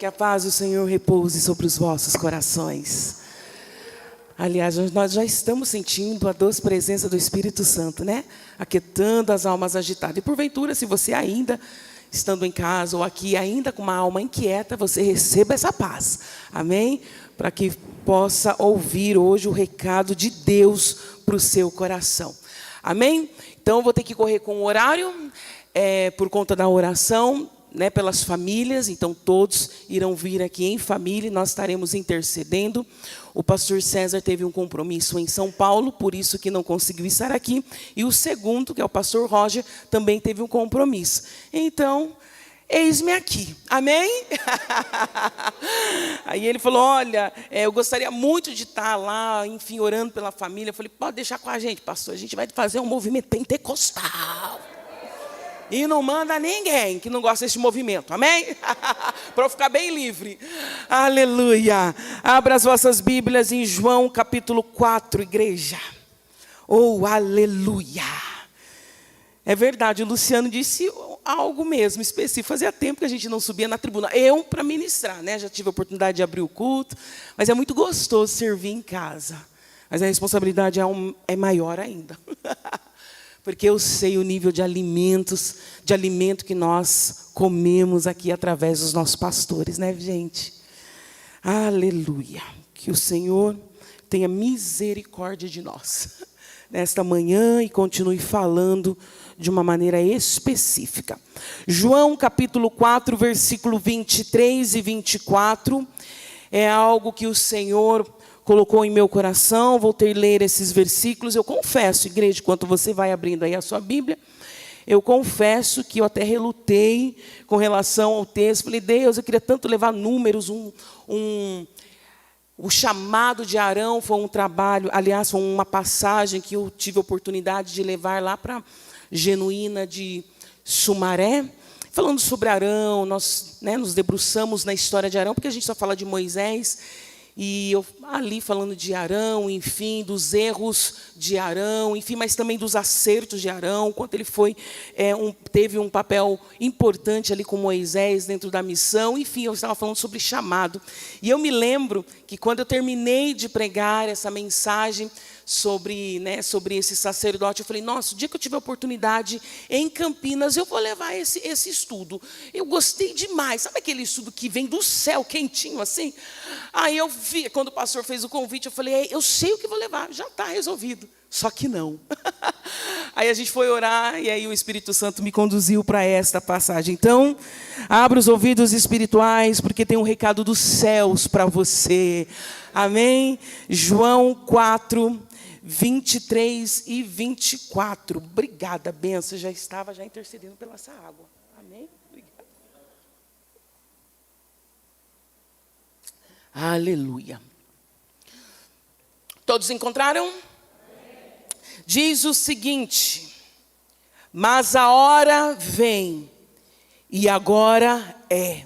Que a paz do Senhor repouse sobre os vossos corações. Aliás, nós já estamos sentindo a doce presença do Espírito Santo, né? Aquietando as almas agitadas. E porventura, se você ainda, estando em casa ou aqui, ainda com uma alma inquieta, você receba essa paz. Amém? Para que possa ouvir hoje o recado de Deus para o seu coração. Amém? Então, eu vou ter que correr com o horário, por conta da oração, né, pelas famílias. Então todos irão vir aqui em família e nós estaremos intercedendo. O pastor César teve um compromisso em São Paulo, por isso que não conseguiu estar aqui. E o segundo, que é o pastor Roger, também teve um compromisso. Então, eis-me aqui. Amém? Aí ele falou, olha, eu gostaria muito de estar lá, enfim, orando pela família. Eu falei, pode deixar com a gente, pastor, a gente vai fazer um movimento pentecostal. E não manda ninguém que não gosta desse movimento, amém? Para eu ficar bem livre. Aleluia. Abra as vossas Bíblias em João capítulo 4, igreja. Oh, aleluia. É verdade, o Luciano disse algo mesmo específico. Fazia tempo que a gente não subia na tribuna. Eu, para ministrar, né? Já tive a oportunidade de abrir o culto. Mas é muito gostoso servir em casa. Mas a responsabilidade é maior ainda. Porque eu sei o nível de alimento que nós comemos aqui através dos nossos pastores, né, gente? Aleluia. Que o Senhor tenha misericórdia de nós nesta manhã e continue falando de uma maneira específica. João capítulo 4, versículo 23 e 24, é algo que o Senhor colocou em meu coração. Vou ter que ler esses versículos. Eu confesso, igreja, enquanto você vai abrindo aí a sua Bíblia, eu confesso que eu até relutei com relação ao texto. Falei, Deus, eu queria tanto levar números. O chamado de Arão foi um trabalho, aliás, foi uma passagem que eu tive a oportunidade de levar lá para Genuína de Sumaré. Falando sobre Arão, nós, né, nos debruçamos na história de Arão, porque a gente só fala de Moisés. E eu ali falando de Arão, enfim, dos erros de Arão, enfim, mas também dos acertos de Arão, quanto ele foi, teve um papel importante ali com Moisés dentro da missão. Enfim, eu estava falando sobre chamado. E eu me lembro que quando eu terminei de pregar essa mensagem sobre esse sacerdote, eu falei, nossa, o dia que eu tiver oportunidade em Campinas, eu vou levar esse estudo. Eu gostei demais. Sabe aquele estudo que vem do céu, quentinho assim? Aí eu vi, quando o pastor fez o convite, eu falei, eu sei o que vou levar, já está resolvido. Só que não. Aí a gente foi orar e aí o Espírito Santo me conduziu para esta passagem. Então, abra os ouvidos espirituais, porque tem um recado dos céus para você. Amém? João 4, 23 e 24. Obrigada, benção. Já estava intercedendo pela essa água. Amém? Obrigada. Aleluia. Todos encontraram? Amém. Diz o seguinte: mas a hora vem, e agora é,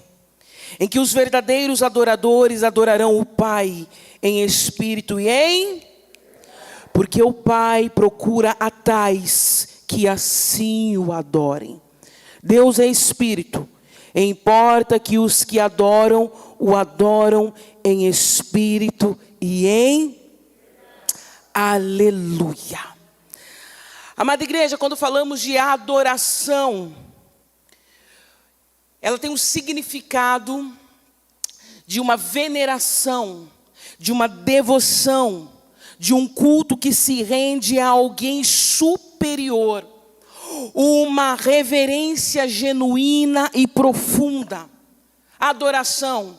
em que os verdadeiros adoradores adorarão o Pai em espírito e em... Porque o Pai procura a tais que assim o adorem. Deus é espírito, e importa que os que adoram, o adoram em espírito e em... Aleluia. Amada igreja, quando falamos de adoração, ela tem um significado de uma veneração, de uma devoção, de um culto que se rende a alguém superior, uma reverência genuína e profunda. Adoração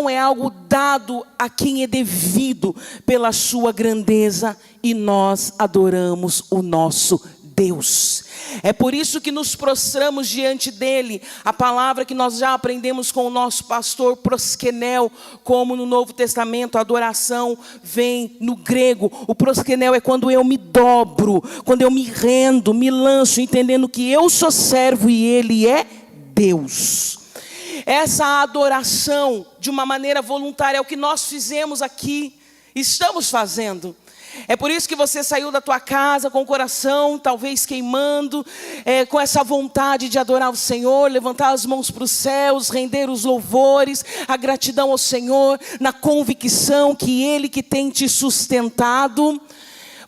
é algo dado a quem é devido pela sua grandeza, e nós adoramos o nosso Deus. É por isso que nos prostramos diante dele. A palavra que nós já aprendemos com o nosso pastor, proskenel, como no Novo Testamento, a adoração vem no grego. O proskenel é quando eu me dobro, quando eu me rendo, me lanço, entendendo que eu sou servo e ele é Deus. Essa adoração, de uma maneira voluntária, é o que nós fizemos aqui, estamos fazendo. É por isso que você saiu da tua casa com o coração talvez queimando, com essa vontade de adorar o Senhor, levantar as mãos para os céus, render os louvores, a gratidão ao Senhor, na convicção que Ele que tem te sustentado.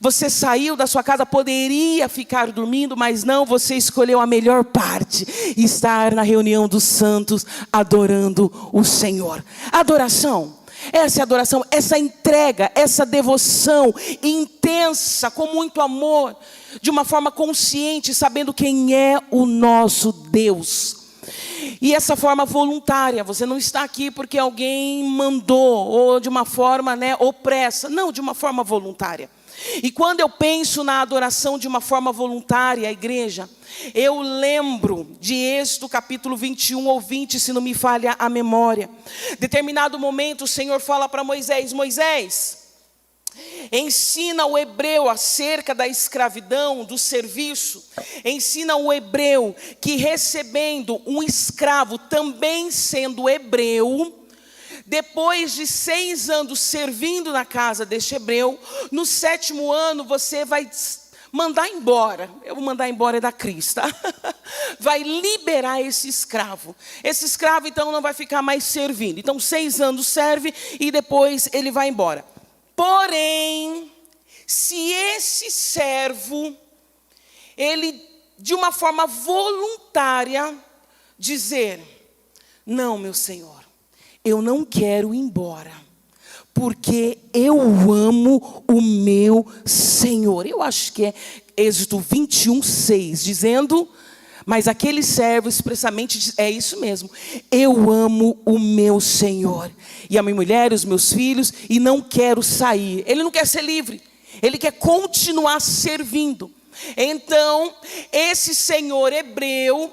Você saiu da sua casa, poderia ficar dormindo, mas não, você escolheu a melhor parte, estar na reunião dos santos, adorando o Senhor. Adoração, essa é a adoração, essa entrega, essa devoção intensa, com muito amor, de uma forma consciente, sabendo quem é o nosso Deus. E essa forma voluntária, você não está aqui porque alguém mandou, ou de uma forma opressa, não, de uma forma voluntária. E quando eu penso na adoração de uma forma voluntária, a igreja, eu lembro de Êxodo capítulo 21 ou 20, se não me falha a memória. Determinado momento o Senhor fala para Moisés: Moisés, ensina o hebreu acerca da escravidão, do serviço. Ensina o hebreu que recebendo um escravo, também sendo hebreu, depois de 6 anos servindo na casa deste hebreu, no 7º ano você vai mandar embora. Eu vou mandar embora da Cris, tá? Vai liberar esse escravo. Esse escravo então não vai ficar mais servindo. Então 6 anos serve e depois ele vai embora. Porém, se esse servo, ele de uma forma voluntária dizer: não, meu Senhor, eu não quero ir embora, porque eu amo o meu Senhor. Eu acho que é Êxodo 21, 6, dizendo: mas aquele servo expressamente diz, é isso mesmo, eu amo o meu Senhor, e a minha mulher, os meus filhos, e não quero sair. Ele não quer ser livre, ele quer continuar servindo. Então, esse senhor hebreu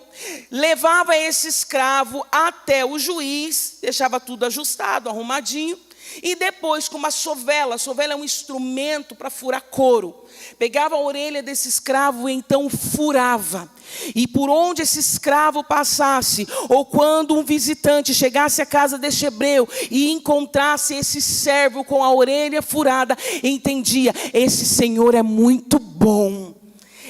levava esse escravo até o juiz, deixava tudo ajustado, arrumadinho, e depois com uma sovela, a sovela é um instrumento para furar couro, pegava a orelha desse escravo e então furava. E por onde esse escravo passasse, ou quando um visitante chegasse à casa deste hebreu e encontrasse esse servo com a orelha furada, entendia: esse senhor é muito bom.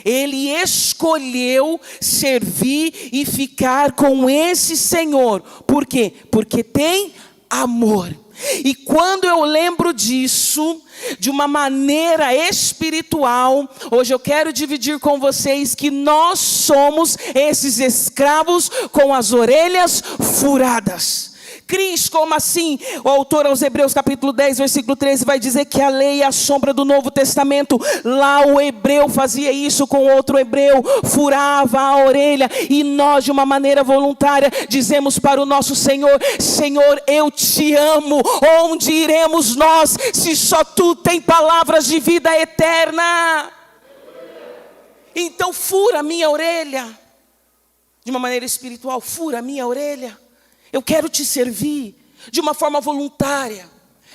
Ele escolheu servir e ficar com esse Senhor. Por quê? Porque tem amor. E quando eu lembro disso, de uma maneira espiritual, hoje eu quero dividir com vocês que nós somos esses escravos com as orelhas furadas. Cris, como assim? O autor aos Hebreus capítulo 10, versículo 13 vai dizer que a lei é a sombra do Novo Testamento. Lá o hebreu fazia isso com outro hebreu, furava a orelha, e nós de uma maneira voluntária dizemos para o nosso Senhor: Senhor, eu te amo. Onde iremos nós se só tu tem palavras de vida eterna? Então fura a minha orelha. De uma maneira espiritual, fura a minha orelha. Eu quero te servir de uma forma voluntária.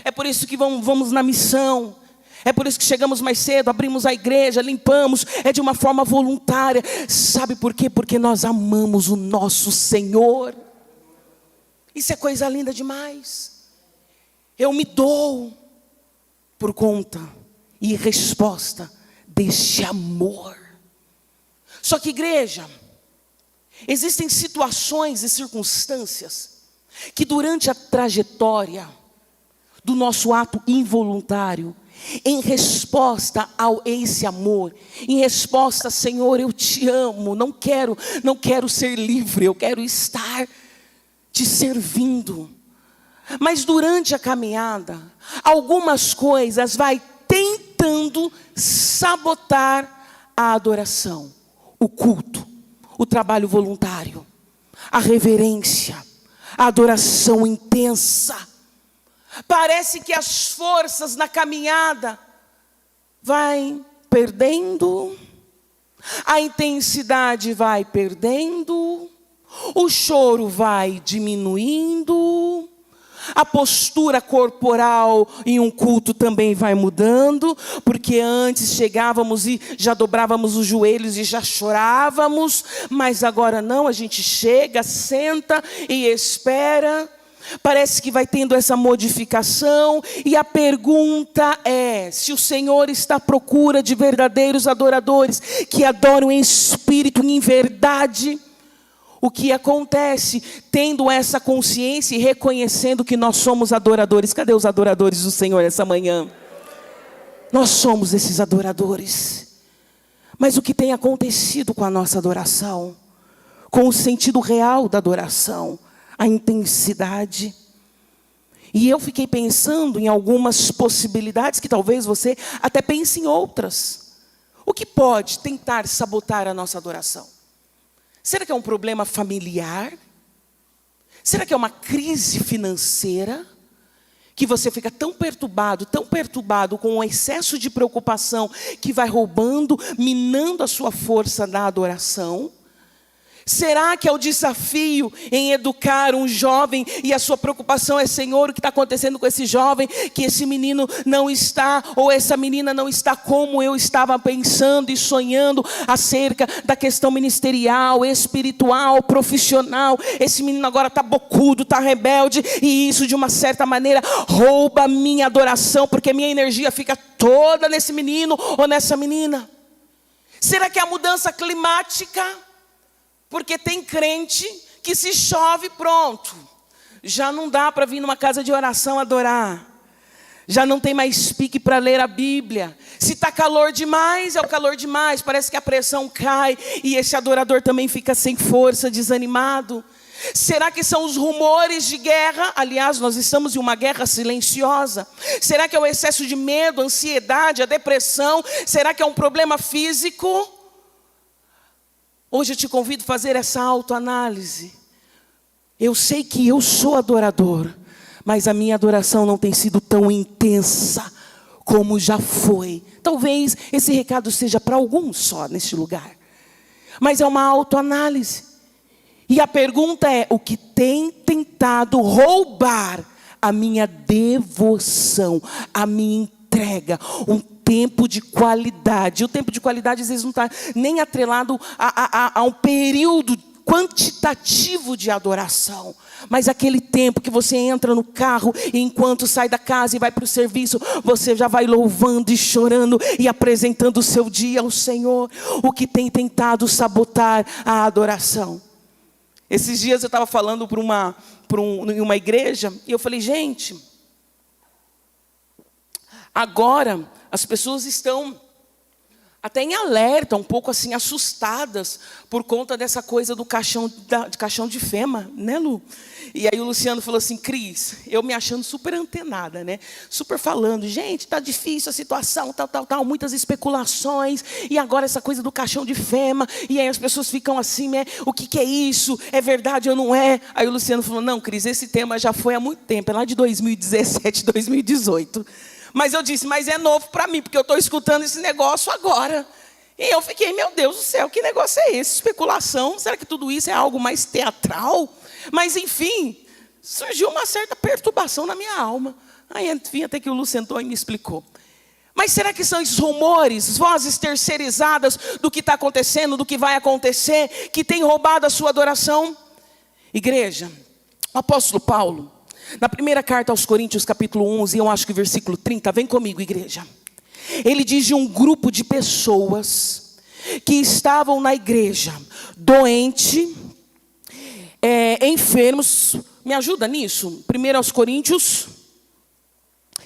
É por isso que vamos na missão. É por isso que chegamos mais cedo, abrimos a igreja, limpamos. É de uma forma voluntária. Sabe por quê? Porque nós amamos o nosso Senhor. Isso é coisa linda demais. Eu me dou por conta e resposta deste amor. Só que, igreja, existem situações e circunstâncias que durante a trajetória do nosso ato involuntário, em resposta a esse amor, em resposta: Senhor, eu te amo, não quero ser livre, eu quero estar te servindo. Mas durante a caminhada, algumas coisas vai tentando sabotar a adoração, o culto, o trabalho voluntário, a reverência, a adoração intensa. Parece que as forças na caminhada vai perdendo, a intensidade vai perdendo, o choro vai diminuindo, a postura corporal em um culto também vai mudando, porque antes chegávamos e já dobrávamos os joelhos e já chorávamos, mas agora não, a gente chega, senta e espera. Parece que vai tendo essa modificação. E a pergunta é: se o Senhor está à procura de verdadeiros adoradores, que adoram em espírito e em verdade, o que acontece? Tendo essa consciência e reconhecendo que nós somos adoradores. Cadê os adoradores do Senhor essa manhã? Nós somos esses adoradores. Mas o que tem acontecido com a nossa adoração? Com o sentido real da adoração, a intensidade. E eu fiquei pensando em algumas possibilidades, que talvez você até pense em outras. O que pode tentar sabotar a nossa adoração? Será que é um problema familiar? Será que é uma crise financeira? Que você fica tão perturbado com o excesso de preocupação que vai roubando, minando a sua força da adoração? Será que é o desafio em educar um jovem e a sua preocupação é: Senhor, o que está acontecendo com esse jovem? Que esse menino não está, ou essa menina não está como eu estava pensando e sonhando acerca da questão ministerial, espiritual, profissional. Esse menino agora está bocudo, está rebelde, e isso de uma certa maneira rouba a minha adoração, porque minha energia fica toda nesse menino ou nessa menina. Será que é a mudança climática? Porque tem crente que se chove, pronto, já não dá para vir numa casa de oração adorar. Já não tem mais pique para ler a Bíblia. Se está calor demais, é o calor demais. Parece que a pressão cai e esse adorador também fica sem força, desanimado. Será que são os rumores de guerra? Aliás, nós estamos em uma guerra silenciosa. Será que é o excesso de medo, a ansiedade, a depressão? Será que é um problema físico? Hoje eu te convido a fazer essa autoanálise. Eu sei que eu sou adorador, mas a minha adoração não tem sido tão intensa como já foi. Talvez esse recado seja para alguns só neste lugar. Mas é uma autoanálise. E a pergunta é: o que tem tentado roubar a minha devoção, a minha entrega, um tempo de qualidade? O tempo de qualidade às vezes não está nem atrelado a um período quantitativo de adoração, mas aquele tempo que você entra no carro e enquanto sai da casa e vai para o serviço, você já vai louvando e chorando e apresentando o seu dia ao Senhor. O que tem tentado sabotar a adoração? Esses dias eu estava falando em uma igreja e eu falei: gente, agora as pessoas estão até em alerta, um pouco assim assustadas por conta dessa coisa do caixão de fema, né, Lu? E aí o Luciano falou assim: Cris, eu me achando super antenada, né? Super falando: gente, tá difícil a situação, tal, muitas especulações, e agora essa coisa do caixão de fema, e aí as pessoas ficam assim, né? O que é isso? É verdade ou não é? Aí o Luciano falou: não, Cris, esse tema já foi há muito tempo, é lá de 2017, 2018. Mas eu disse: mas é novo para mim, porque eu estou escutando esse negócio agora. E eu fiquei: meu Deus do céu, que negócio é esse? Especulação? Será que tudo isso é algo mais teatral? Mas enfim, surgiu uma certa perturbação na minha alma. Aí enfim, até que o Lu sentou e me explicou. Mas será que são esses rumores, vozes terceirizadas do que está acontecendo, do que vai acontecer, que tem roubado a sua adoração? Igreja, o apóstolo Paulo, na primeira carta aos Coríntios, capítulo 11, eu acho que versículo 30, vem comigo, igreja. Ele diz de um grupo de pessoas que estavam na igreja, doente, enfermos. Me ajuda nisso? 1 aos Coríntios,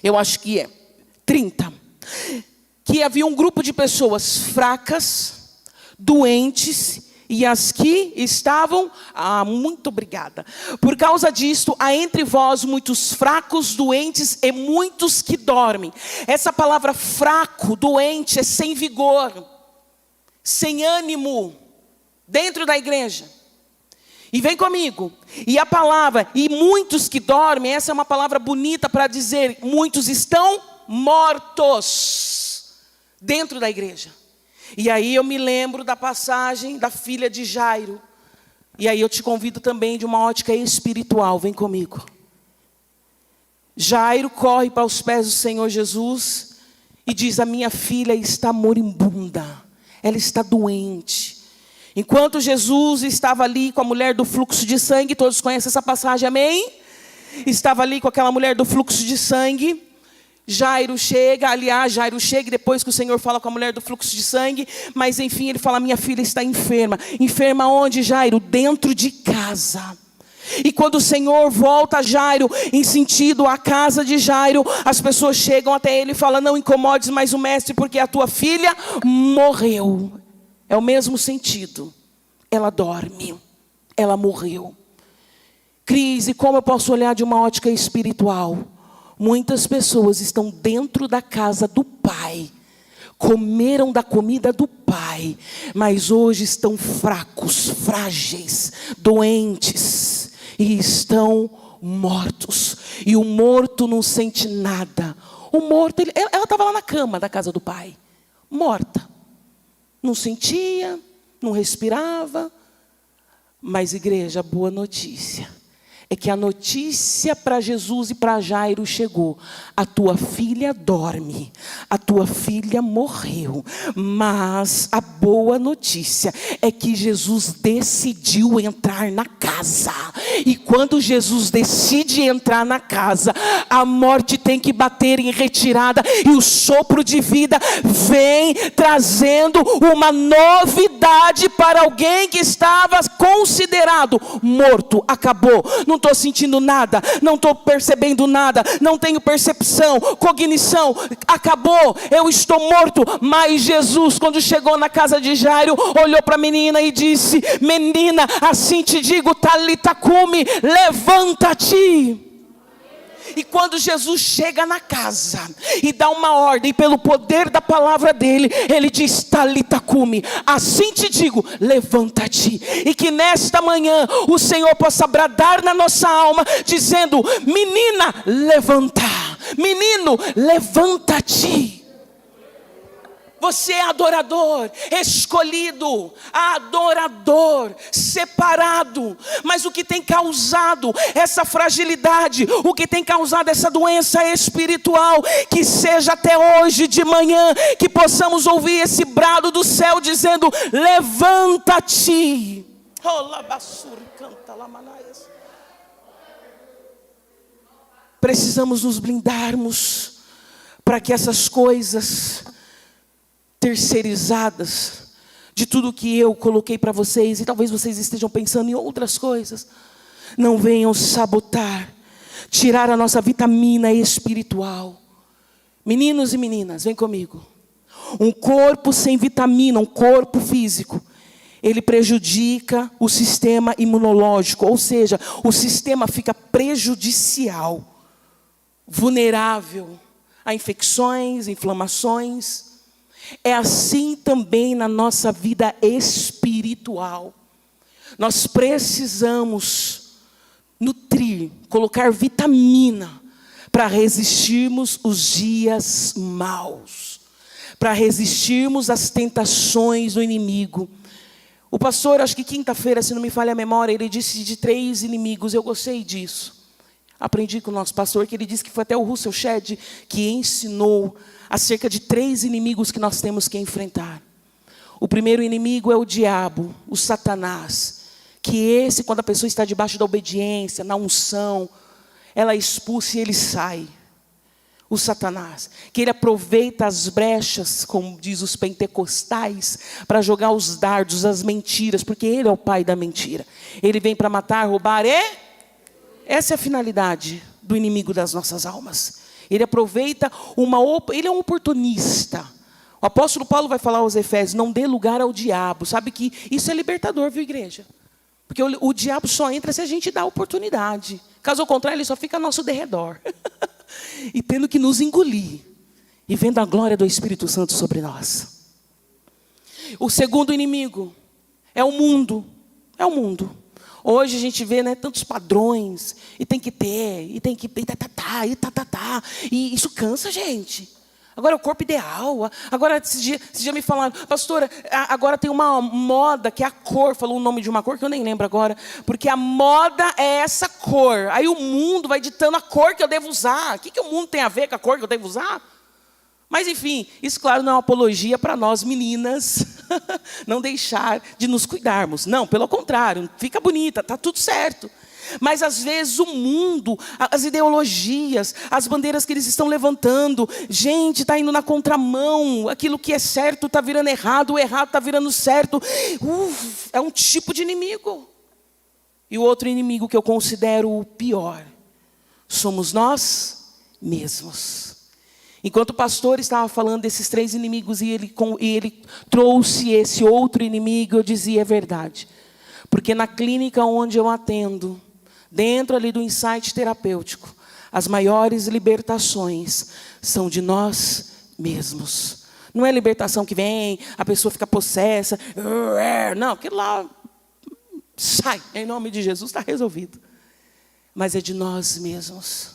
eu acho que é 30. Que havia um grupo de pessoas fracas, doentes, e as que estavam, muito obrigada. Por causa disto, há entre vós muitos fracos, doentes e muitos que dormem. Essa palavra fraco, doente, é sem vigor, sem ânimo, dentro da igreja. E vem comigo. E a palavra, e muitos que dormem, essa é uma palavra bonita para dizer, muitos estão mortos dentro da igreja. E aí eu me lembro da passagem da filha de Jairo. E aí eu te convido também de uma ótica espiritual, vem comigo. Jairo corre para os pés do Senhor Jesus e diz: a minha filha está moribunda, ela está doente. Enquanto Jesus estava ali com a mulher do fluxo de sangue, todos conhecem essa passagem, amém? estava ali com aquela mulher do fluxo de sangue. Jairo chega e depois que o Senhor fala com a mulher do fluxo de sangue, mas enfim, ele fala: minha filha está enferma. Enferma onde, Jairo? Dentro de casa. E quando o Senhor volta a Jairo, em sentido à casa de Jairo, as pessoas chegam até ele e falam: não incomodes mais o mestre, porque a tua filha morreu. É o mesmo sentido. Ela dorme, ela morreu. Cris, e como eu posso olhar de uma ótica espiritual? Muitas pessoas estão dentro da casa do Pai, comeram da comida do Pai, mas hoje estão fracos, frágeis, doentes e estão mortos. E o morto não sente nada. O morto, ela estava lá na cama da casa do Pai, morta. Não sentia, não respirava. Mas igreja, boa notícia é que a notícia para Jesus e para Jairo chegou: a tua filha dorme, a tua filha morreu. Mas a boa notícia é que Jesus decidiu entrar na casa. E quando Jesus decide entrar na casa, a morte tem que bater em retirada, e o sopro de vida vem trazendo uma novidade para alguém que estava considerado morto. Acabou, não estou sentindo nada, não estou percebendo nada, não tenho percepção, cognição, acabou, eu estou morto. Mas Jesus, quando chegou na casa de Jairo, olhou para a menina e disse: menina, assim te digo, talita cumi, levanta-te. E quando Jesus chega na casa e dá uma ordem pelo poder da palavra dele, ele diz: talita cumi, assim te digo, levanta-te. E que nesta manhã o Senhor possa bradar na nossa alma, dizendo: menina, levanta, menino, levanta-te. Você é adorador, escolhido, adorador, separado. Mas o que tem causado essa fragilidade, o que tem causado essa doença espiritual, que seja até hoje de manhã, que possamos ouvir esse brado do céu dizendo: levanta-te. Precisamos nos blindarmos para que essas coisas terceirizadas, de tudo que eu coloquei para vocês, e talvez vocês estejam pensando em outras coisas, não venham sabotar, tirar a nossa vitamina espiritual. Meninos e meninas, vem comigo. Um corpo sem vitamina, um corpo físico, ele prejudica o sistema imunológico, ou seja, o sistema fica prejudicial, vulnerável a infecções, inflamações. É assim também na nossa vida espiritual. Nós precisamos nutrir, colocar vitamina para resistirmos os dias maus, para resistirmos às tentações do inimigo. O pastor, acho que quinta-feira, se não me falha a memória, ele disse de 3 inimigos. Eu gostei disso. Aprendi com o nosso pastor, que ele disse que foi até o Russell Shedd que ensinou acerca de 3 inimigos que nós temos que enfrentar. O primeiro inimigo é o diabo, o Satanás. Que esse, quando a pessoa está debaixo da obediência, na unção, ela expulsa e ele sai. O Satanás, que ele aproveita as brechas, como diz os pentecostais, para jogar os dardos, as mentiras, porque ele é o pai da mentira. Ele vem para matar, roubar e... Essa é a finalidade do inimigo das nossas almas. Ele aproveita ele é um oportunista. O apóstolo Paulo vai falar aos Efésios: não dê lugar ao diabo. Sabe que isso é libertador, viu, igreja? Porque o diabo só entra se a gente dá oportunidade. Caso contrário, ele só fica ao nosso derredor. E tendo que nos engolir. E vendo a glória do Espírito Santo sobre nós. O segundo inimigo é o mundo. É o mundo. Hoje a gente vê, né, tantos padrões, e tem que ter, e tem que, e isso cansa a gente. Agora é o corpo ideal. Agora, esse dia me falaram: pastora, agora tem uma moda que é a cor. Falou o nome de uma cor que eu nem lembro agora. Porque a moda é essa cor. Aí o mundo vai ditando a cor que eu devo usar. O que o mundo tem a ver com a cor que eu devo usar? Mas enfim, isso claro não é uma apologia para nós meninas não deixar de nos cuidarmos. Não, pelo contrário, fica bonita, está tudo certo. Mas às vezes o mundo, as ideologias, as bandeiras que eles estão levantando, gente, está indo na contramão, aquilo que é certo está virando errado, o errado está virando certo. É um tipo de inimigo. E o outro inimigo que eu considero o pior, somos nós mesmos. Enquanto o pastor estava falando desses 3 inimigos e ele trouxe esse outro inimigo, eu dizia, é verdade. Porque na clínica onde eu atendo, dentro ali do insight terapêutico, as maiores libertações são de nós mesmos. Não é libertação que vem, a pessoa fica possessa. Não, aquilo lá sai, em nome de Jesus, está resolvido. Mas é de nós mesmos.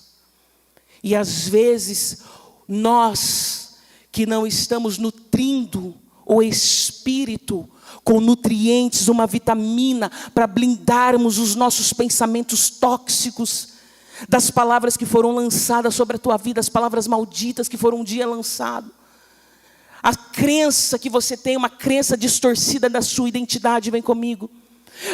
E às vezes, nós que não estamos nutrindo o espírito com nutrientes, uma vitamina para blindarmos os nossos pensamentos tóxicos, das palavras que foram lançadas sobre a tua vida, as palavras malditas que foram um dia lançadas. A crença que você tem, uma crença distorcida da sua identidade, vem comigo.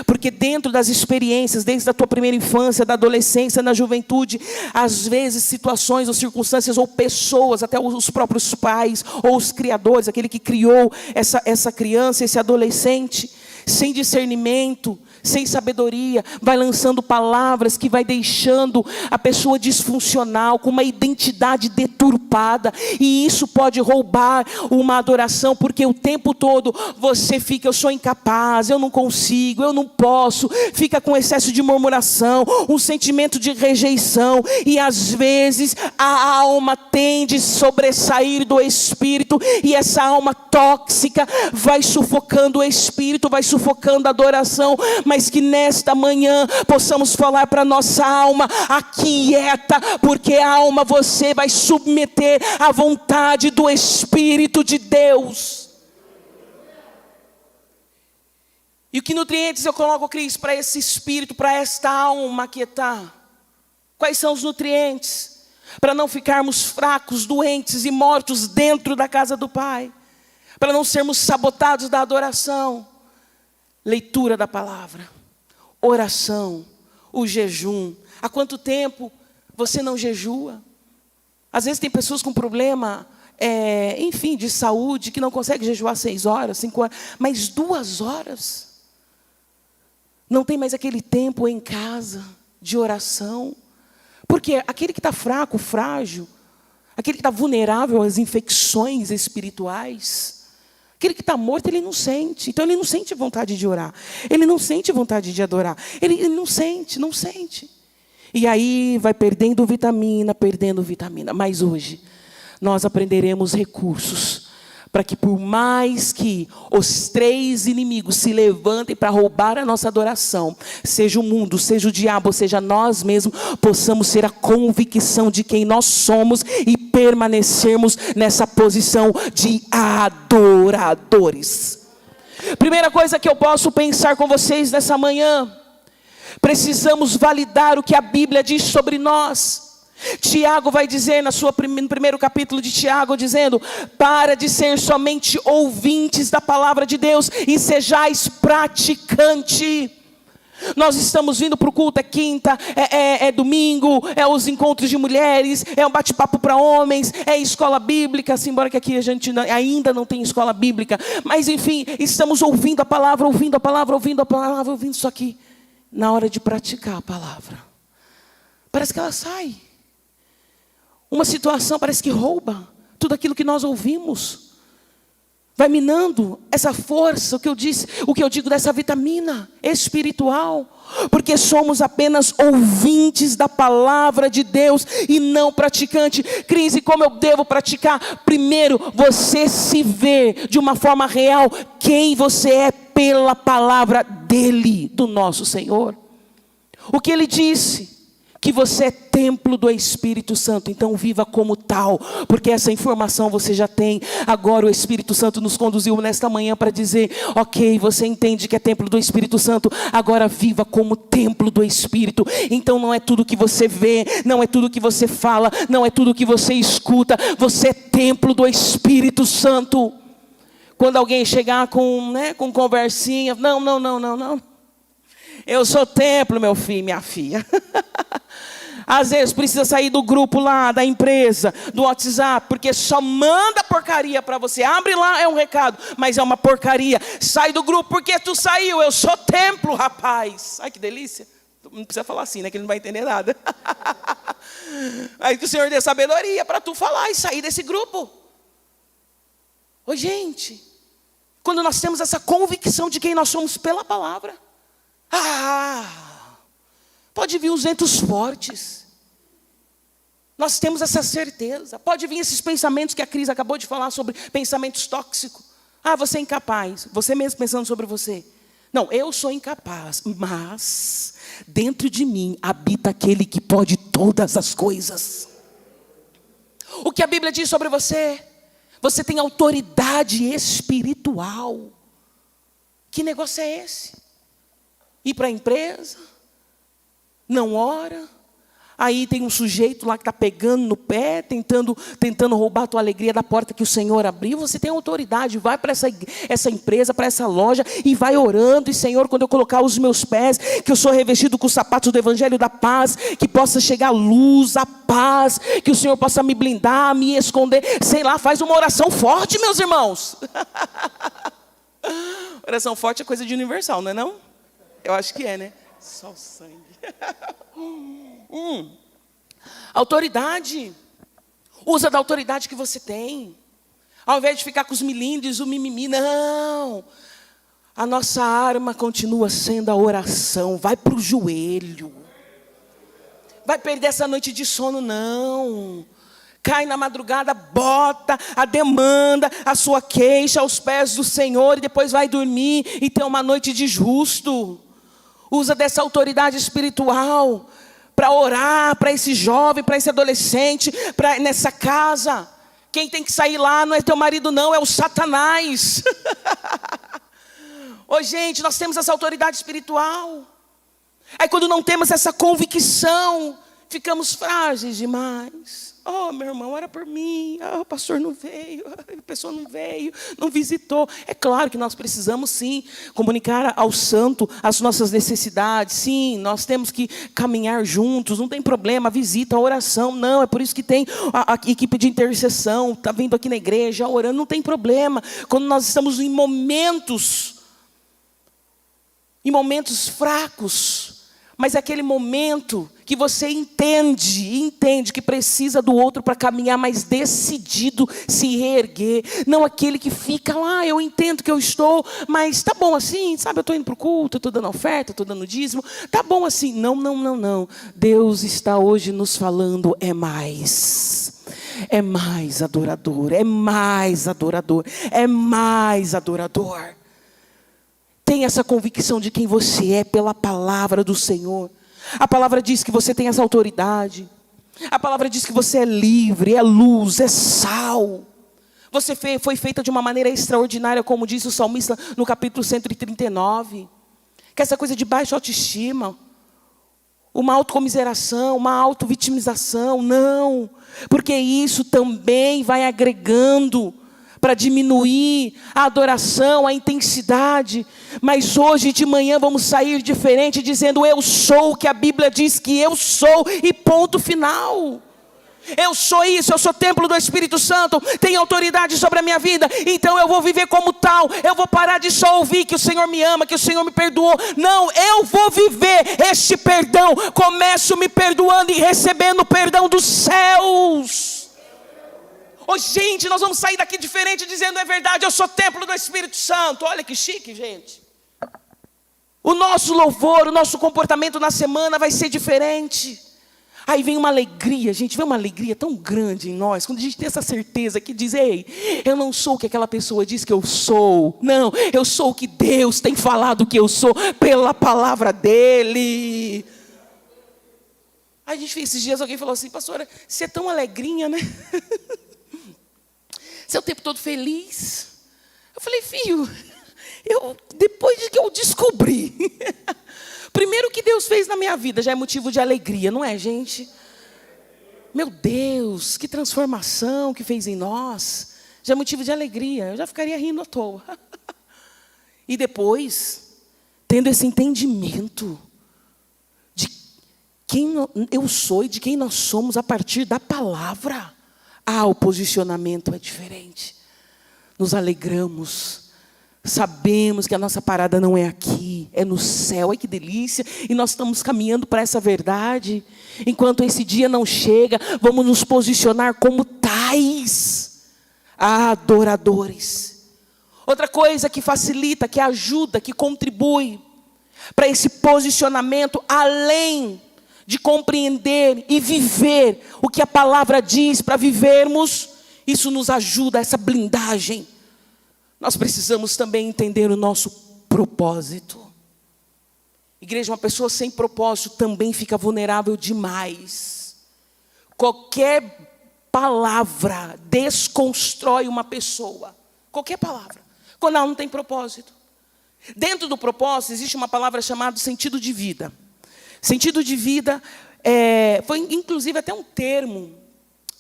Porque dentro das experiências, desde a tua primeira infância, da adolescência, na juventude, às vezes situações ou circunstâncias ou pessoas, até os próprios pais ou os criadores, aquele que criou essa criança, esse adolescente, sem discernimento, sem sabedoria, vai lançando palavras que vai deixando a pessoa disfuncional, com uma identidade deturpada, e isso pode roubar uma adoração, porque o tempo todo você fica, eu sou incapaz, eu não consigo, eu não posso, fica com excesso de murmuração, um sentimento de rejeição, e às vezes a alma tende a sobressair do espírito, e essa alma tóxica vai sufocando o espírito, vai sufocando a adoração, mas que nesta manhã possamos falar para nossa alma, aquieta, porque a alma você vai submeter à vontade do Espírito de Deus. E que nutrientes eu coloco, Cris, para esse espírito, para esta alma aquietar? Quais são os nutrientes? Para não ficarmos fracos, doentes e mortos dentro da casa do Pai. Para não sermos sabotados da adoração. Leitura da palavra, oração, o jejum. Há quanto tempo você não jejua? Às vezes tem pessoas com problema, enfim, de saúde, que não conseguem jejuar 6 horas, 5 horas, mas 2 horas. Não tem mais aquele tempo em casa de oração. Porque aquele que está fraco, frágil, aquele que está vulnerável às infecções espirituais, aquele que está morto, ele não sente. Então ele não sente vontade de orar. Ele não sente vontade de adorar. Ele não sente. E aí vai perdendo vitamina. Mas hoje nós aprenderemos recursos para que, por mais que os 3 inimigos se levantem para roubar a nossa adoração, seja o mundo, seja o diabo, seja nós mesmos, possamos ter a convicção de quem nós somos e permanecermos nessa posição de adoradores. Primeira coisa que eu posso pensar com vocês nessa manhã: precisamos validar o que a Bíblia diz sobre nós. Tiago vai dizer no primeiro capítulo de Tiago, dizendo: para de ser somente ouvintes da palavra de Deus e sejais praticante. Nós estamos vindo para o culto, é quinta, é domingo, é os encontros de mulheres, é um bate-papo para homens, é escola bíblica, assim, embora que aqui a gente ainda não tem escola bíblica, mas enfim, estamos ouvindo a palavra, ouvindo isso aqui. Na hora de praticar a palavra, parece que ela sai. Uma situação parece que rouba tudo aquilo que nós ouvimos. Vai minando essa força, o que eu digo dessa vitamina espiritual. Porque somos apenas ouvintes da palavra de Deus e não praticante. Cris, e como eu devo praticar? Primeiro, você se vê de uma forma real quem você é pela palavra dele, do nosso Senhor. O que ele disse? Que você é templo do Espírito Santo, então viva como tal, porque essa informação você já tem. Agora o Espírito Santo nos conduziu nesta manhã para dizer: ok, você entende que é templo do Espírito Santo, agora viva como templo do Espírito. Então não é tudo que você vê, não é tudo que você fala, não é tudo que você escuta, você é templo do Espírito Santo. Quando alguém chegar com conversinha, não, Eu sou templo, meu filho, minha filha. Às vezes precisa sair do grupo lá, da empresa, do WhatsApp, porque só manda porcaria para você. Abre lá, é um recado, mas é uma porcaria. Sai do grupo porque tu saiu. Eu sou templo, rapaz. Ai, que delícia. Não precisa falar assim, né? Que ele não vai entender nada. Aí que o Senhor dê sabedoria para tu falar e sair desse grupo. Ô, gente, quando nós temos essa convicção de quem nós somos pela palavra, pode vir os ventos fortes. Nós temos essa certeza. Pode vir esses pensamentos que a Cris acabou de falar sobre pensamentos tóxicos. Você é incapaz. Você mesmo pensando sobre você. Não, eu sou incapaz. Mas dentro de mim habita aquele que pode todas as coisas. O que a Bíblia diz sobre você? Você tem autoridade espiritual. Que negócio é esse? Ir para a empresa, não ora, aí tem um sujeito lá que está pegando no pé, tentando roubar a tua alegria da porta que o Senhor abriu. Você tem autoridade, vai para essa empresa, para essa loja e vai orando. E Senhor, quando eu colocar os meus pés, que eu sou revestido com os sapatos do Evangelho da Paz, que possa chegar a luz, a paz, que o Senhor possa me blindar, me esconder. Sei lá, faz uma oração forte, meus irmãos. Oração forte é coisa de universal, não é não? Eu acho que é, né? Só o sangue. Autoridade. Usa da autoridade que você tem. Ao invés de ficar com os milindres, o mimimi, não. A nossa arma continua sendo a oração. Vai para o joelho. Vai perder essa noite de sono, não. Cai na madrugada, bota a demanda, a sua queixa aos pés do Senhor. E depois vai dormir e ter uma noite de justo. Usa dessa autoridade espiritual para orar para esse jovem, para esse adolescente, nessa casa. Quem tem que sair lá não é teu marido não, é o Satanás. Ô gente, nós temos essa autoridade espiritual. Aí quando não temos essa convicção, ficamos frágeis demais. Meu irmão, ora por mim. O pastor não veio, a pessoa não veio, não visitou. É claro que nós precisamos sim comunicar ao santo as nossas necessidades. Sim, nós temos que caminhar juntos, não tem problema, a visita, a oração. Não, é por isso que tem a equipe de intercessão, está vindo aqui na igreja, orando, não tem problema. Quando nós estamos em momentos fracos, mas é aquele momento que você entende que precisa do outro para caminhar mais decidido, se reerguer. Não aquele que fica lá, eu entendo que eu estou, mas tá bom assim, sabe? Eu estou indo para o culto, estou dando oferta, estou dando dízimo. Tá bom assim. Não. Deus está hoje nos falando, é mais. É mais adorador, é mais adorador, é mais adorador. Tenha essa convicção de quem você é pela palavra do Senhor. A palavra diz que você tem essa autoridade. A palavra diz que você é livre, é luz, é sal. Você foi feita de uma maneira extraordinária, como disse o salmista no capítulo 139. Que essa coisa de baixa autoestima, uma autocomiseração, uma autovitimização, não. Porque isso também vai agregando para diminuir a adoração, a intensidade. Mas hoje de manhã vamos sair diferente, dizendo eu sou o que a Bíblia diz que eu sou, e ponto final. Eu sou isso, eu sou templo do Espírito Santo, tenho autoridade sobre a minha vida, então eu vou viver como tal. Eu vou parar de só ouvir que o Senhor me ama, que o Senhor me perdoou. Não, eu vou viver este perdão. Começo me perdoando e recebendo o perdão dos céus. Gente, nós vamos sair daqui diferente, dizendo é verdade, eu sou templo do Espírito Santo. Olha que chique, gente. O nosso louvor, o nosso comportamento na semana vai ser diferente. Aí vem uma alegria, gente, vem uma alegria tão grande em nós, quando a gente tem essa certeza que diz, ei, eu não sou o que aquela pessoa diz que eu sou. Não, eu sou o que Deus tem falado que eu sou, pela palavra dEle. Aí a gente fez esses dias, alguém falou assim, pastora, você é tão alegrinha, né? Você é o tempo todo feliz. Eu falei, filho, depois de que eu descobri, primeiro o que Deus fez na minha vida já é motivo de alegria, não é, gente? Meu Deus, que transformação que fez em nós, já é motivo de alegria. Eu já ficaria rindo à toa. E depois, tendo esse entendimento de quem eu sou e de quem nós somos a partir da palavra, o posicionamento é diferente. Nos alegramos, sabemos que a nossa parada não é aqui, é no céu. Ai, que delícia! E nós estamos caminhando para essa verdade. Enquanto esse dia não chega, vamos nos posicionar como tais adoradores. Outra coisa que facilita, que ajuda, que contribui para esse posicionamento, além de compreender e viver o que a palavra diz para vivermos, isso nos ajuda, essa blindagem. Nós precisamos também entender o nosso propósito. Igreja, uma pessoa sem propósito também fica vulnerável demais. Qualquer palavra desconstrói uma pessoa. Qualquer palavra. Quando ela não tem propósito. Dentro do propósito existe uma palavra chamada sentido de vida. Sentido de vida foi inclusive até um termo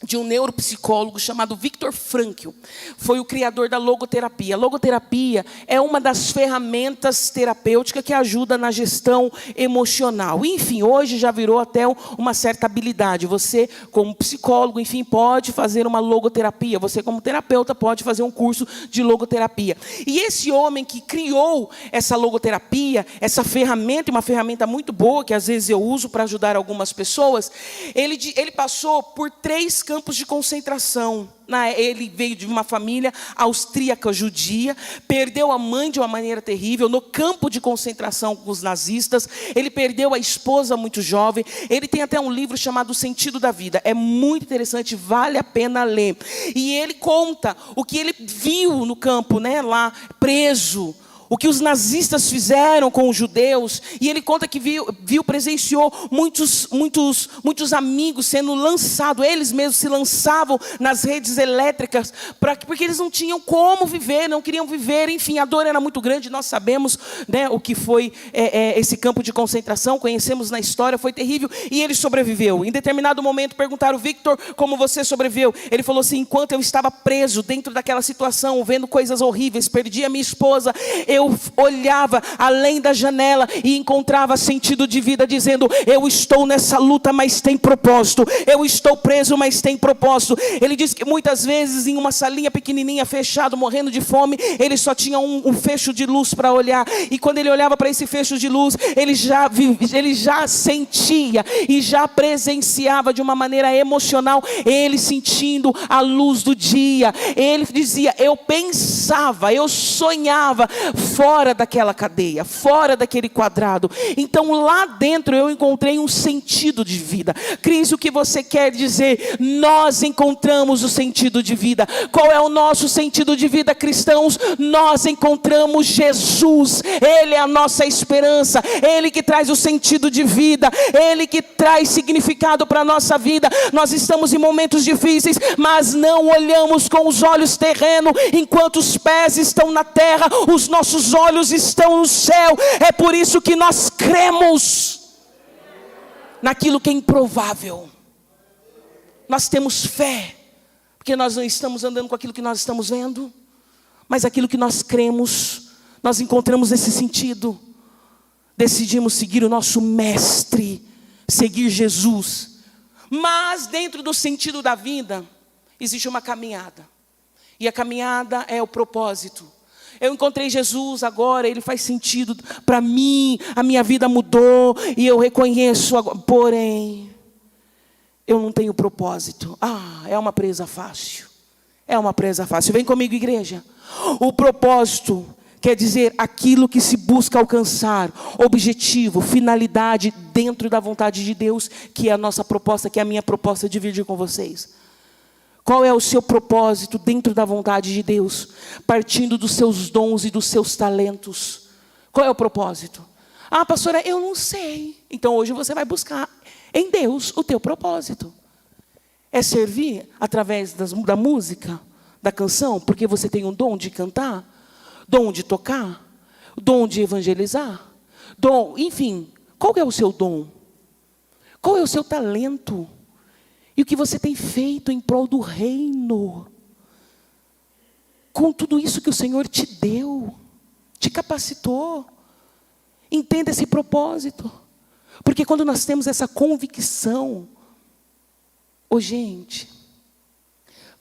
de um neuropsicólogo chamado Viktor Frankl. Foi o criador da logoterapia. A logoterapia é uma das ferramentas terapêuticas que ajuda na gestão emocional. Enfim, hoje já virou até uma certa habilidade. Você, como psicólogo, enfim, pode fazer uma logoterapia. Você, como terapeuta, pode fazer um curso de logoterapia. E esse homem que criou essa logoterapia, essa ferramenta, uma ferramenta muito boa, que às vezes eu uso para ajudar algumas pessoas, ele passou por 3 campos de concentração. Ele veio de uma família austríaca judia, perdeu a mãe de uma maneira terrível no campo de concentração com os nazistas. Ele perdeu a esposa muito jovem. Ele tem até um livro chamado O Sentido da Vida. É muito interessante, vale a pena ler. E ele conta o que ele viu no campo, lá preso. O que os nazistas fizeram com os judeus. E ele conta que presenciou muitos amigos sendo lançados. Eles mesmos se lançavam nas redes elétricas, porque eles não tinham como viver, não queriam viver. Enfim, a dor era muito grande. Nós sabemos o que foi esse campo de concentração. Conhecemos na história, foi terrível. E ele sobreviveu. Em determinado momento perguntaram: Victor, como você sobreviveu? Ele falou assim: enquanto eu estava preso dentro daquela situação, vendo coisas horríveis, perdi a minha esposa, eu olhava além da janela e encontrava sentido de vida, dizendo: eu estou nessa luta, mas tem propósito. Eu estou preso, mas tem propósito. Ele disse que muitas vezes em uma salinha pequenininha, fechado, morrendo de fome, ele só tinha um fecho de luz para olhar. E quando ele olhava para esse fecho de luz, ele já sentia e já presenciava de uma maneira emocional, ele sentindo a luz do dia. Ele dizia: eu pensava, eu sonhava fora daquela cadeia, fora daquele quadrado. Então lá dentro eu encontrei um sentido de vida. Cris, o que você quer dizer? Nós encontramos o sentido de vida. Qual é o nosso sentido de vida, cristãos? Nós encontramos Jesus. Ele é a nossa esperança. Ele que traz o sentido de vida. Ele que traz significado para a nossa vida. Nós estamos em momentos difíceis, mas não olhamos com os olhos terrenos. Enquanto os pés estão na terra, os nossos olhos estão no céu. É por isso que nós cremos naquilo que é improvável. Nós temos fé, porque nós não estamos andando com aquilo que nós estamos vendo, mas aquilo que nós cremos, nós encontramos esse sentido. Decidimos seguir o nosso mestre, seguir Jesus. Mas dentro do sentido da vida, existe uma caminhada. E a caminhada é o propósito. Eu encontrei Jesus agora, Ele faz sentido para mim, a minha vida mudou e eu reconheço agora. Porém, eu não tenho propósito. É uma presa fácil. É uma presa fácil. Vem comigo, igreja. O propósito quer dizer aquilo que se busca alcançar, objetivo, finalidade dentro da vontade de Deus, que é a nossa proposta, que é a minha proposta de dividir com vocês. Qual é o seu propósito dentro da vontade de Deus? Partindo dos seus dons e dos seus talentos. Qual é o propósito? Pastora, eu não sei. Então hoje você vai buscar em Deus o teu propósito. É servir através da música, da canção, porque você tem um dom de cantar, dom de tocar, dom de evangelizar, enfim, qual é o seu dom? Qual é o seu talento? E o que você tem feito em prol do reino? Com tudo isso que o Senhor te deu, te capacitou. Entenda esse propósito. Porque quando nós temos essa convicção, gente,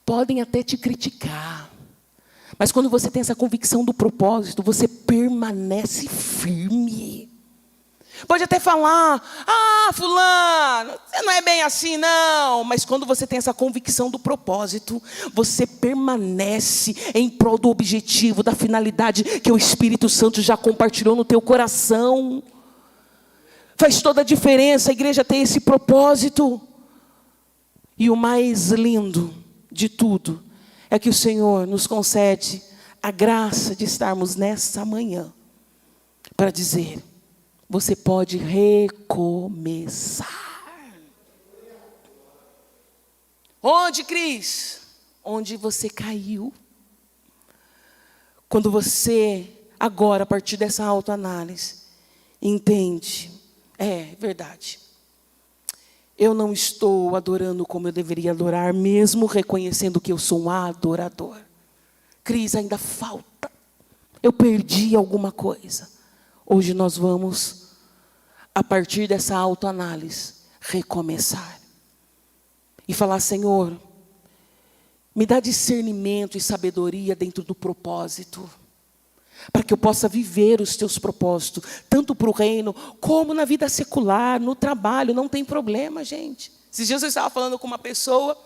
podem até te criticar, mas quando você tem essa convicção do propósito, você permanece firme. Pode até falar, fulano, você não é bem assim não. Mas quando você tem essa convicção do propósito, você permanece em prol do objetivo, da finalidade que o Espírito Santo já compartilhou no teu coração. Faz toda a diferença a igreja ter esse propósito. E o mais lindo de tudo é que o Senhor nos concede a graça de estarmos nessa manhã para dizer: você pode recomeçar. Onde, Cris? Onde você caiu. Quando você, agora, a partir dessa autoanálise, entende, é verdade, eu não estou adorando como eu deveria adorar, mesmo reconhecendo que eu sou um adorador. Cris, ainda falta. Eu perdi alguma coisa. Hoje nós vamos, a partir dessa autoanálise, recomeçar. E falar: Senhor, me dá discernimento e sabedoria dentro do propósito, para que eu possa viver os teus propósitos, tanto para o reino, como na vida secular, no trabalho. Não tem problema, gente. Esses dias eu estava falando com uma pessoa,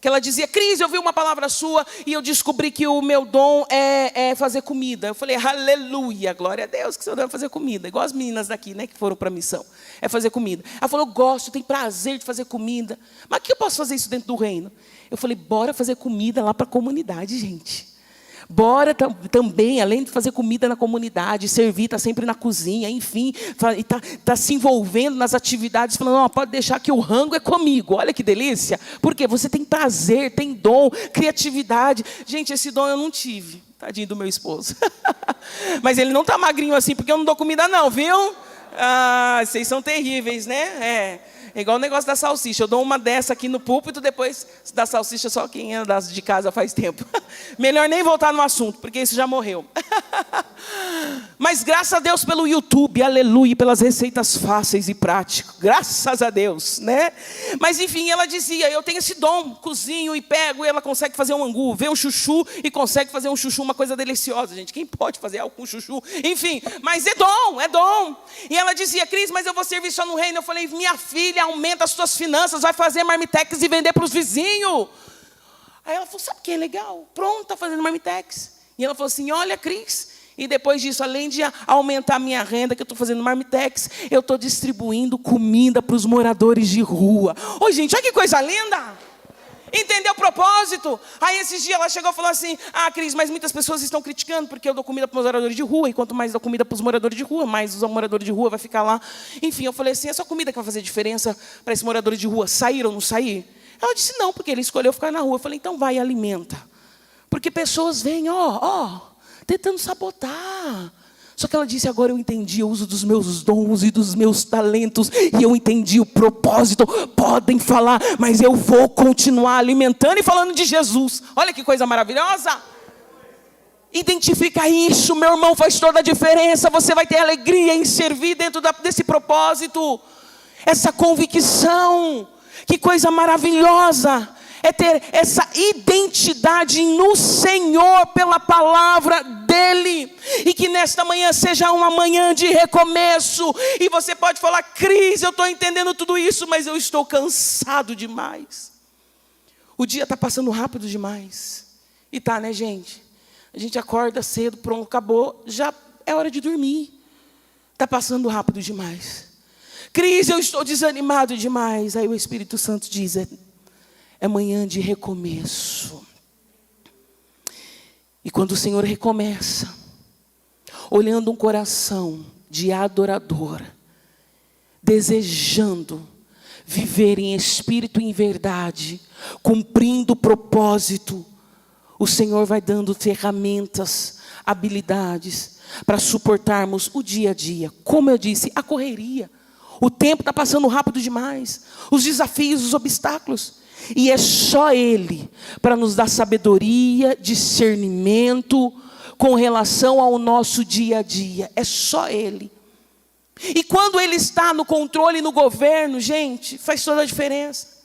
que ela dizia: Cris, eu vi uma palavra sua, e eu descobri que o meu dom é fazer comida. Eu falei: aleluia, glória a Deus, que seu dom é fazer comida. Igual as meninas daqui, né, que foram para a missão. É fazer comida. Ela falou: eu gosto, tenho prazer de fazer comida. Mas que eu posso fazer isso dentro do reino? Eu falei: bora fazer comida lá para a comunidade, gente. Bora também, além de fazer comida na comunidade, servir, está sempre na cozinha, enfim, está se envolvendo nas atividades, falando: não, pode deixar que o rango é comigo. Olha que delícia. Porque você tem prazer, tem dom, criatividade. Gente, esse dom eu não tive. Tadinho do meu esposo. Mas ele não está magrinho assim, porque eu não dou comida não, viu? Vocês são terríveis, né? É igual o negócio da salsicha. Eu dou uma dessa aqui no púlpito, depois da salsicha só quem é de casa faz tempo. Melhor nem voltar no assunto, porque isso já morreu. Mas graças a Deus pelo YouTube, aleluia, pelas receitas fáceis e práticas. Graças a Deus, né? Mas enfim, ela dizia: eu tenho esse dom, cozinho e pego, e ela consegue fazer um angu, vê um chuchu e consegue fazer um chuchu, uma coisa deliciosa, gente. Quem pode fazer algo com chuchu? Enfim, mas é dom, é dom. E ela dizia: Cris, mas eu vou servir só no reino. Eu falei: minha filha, aumenta as suas finanças, vai fazer marmitex e vender para os vizinhos. Aí ela falou: sabe o que é legal? Pronto, está fazendo marmitex. E ela falou assim: olha, Cris, e depois disso, além de aumentar a minha renda, que eu estou fazendo marmitex, eu estou distribuindo comida para os moradores de rua. Ô, gente, olha que coisa linda! Entendeu o propósito? Aí esses dias ela chegou e falou assim: Cris, mas muitas pessoas estão criticando porque eu dou comida para os moradores de rua, e quanto mais dou comida para os moradores de rua, mais os moradores de rua vai ficar lá. Enfim, eu falei assim: é só comida que vai fazer diferença para esses moradores de rua sair ou não sair? Ela disse: não, porque ele escolheu ficar na rua. Eu falei: então vai e alimenta. Porque pessoas vêm, tentando sabotar. Só que ela disse: agora eu entendi o uso dos meus dons e dos meus talentos, e eu entendi o propósito. Podem falar, mas eu vou continuar alimentando e falando de Jesus. Olha que coisa maravilhosa. Identifica isso, meu irmão, faz toda a diferença. Você vai ter alegria em servir dentro desse propósito. Essa convicção, que coisa maravilhosa é ter essa identidade no Senhor pela palavra dEle. E que nesta manhã seja uma manhã de recomeço. E você pode falar: Cris, eu estou entendendo tudo isso, mas eu estou cansado demais. O dia está passando rápido demais. E tá, né, gente? A gente acorda cedo, pronto, acabou, já é hora de dormir. Está passando rápido demais. Cris, eu estou desanimado demais. Aí o Espírito Santo diz: é manhã de recomeço. E quando o Senhor recomeça, olhando um coração de adorador, desejando viver em espírito e em verdade, cumprindo o propósito, o Senhor vai dando ferramentas, habilidades para suportarmos o dia a dia. Como eu disse, a correria. O tempo está passando rápido demais. Os desafios, os obstáculos. E é só Ele para nos dar sabedoria, discernimento com relação ao nosso dia a dia. É só Ele. E quando Ele está no controle, no governo, gente, faz toda a diferença.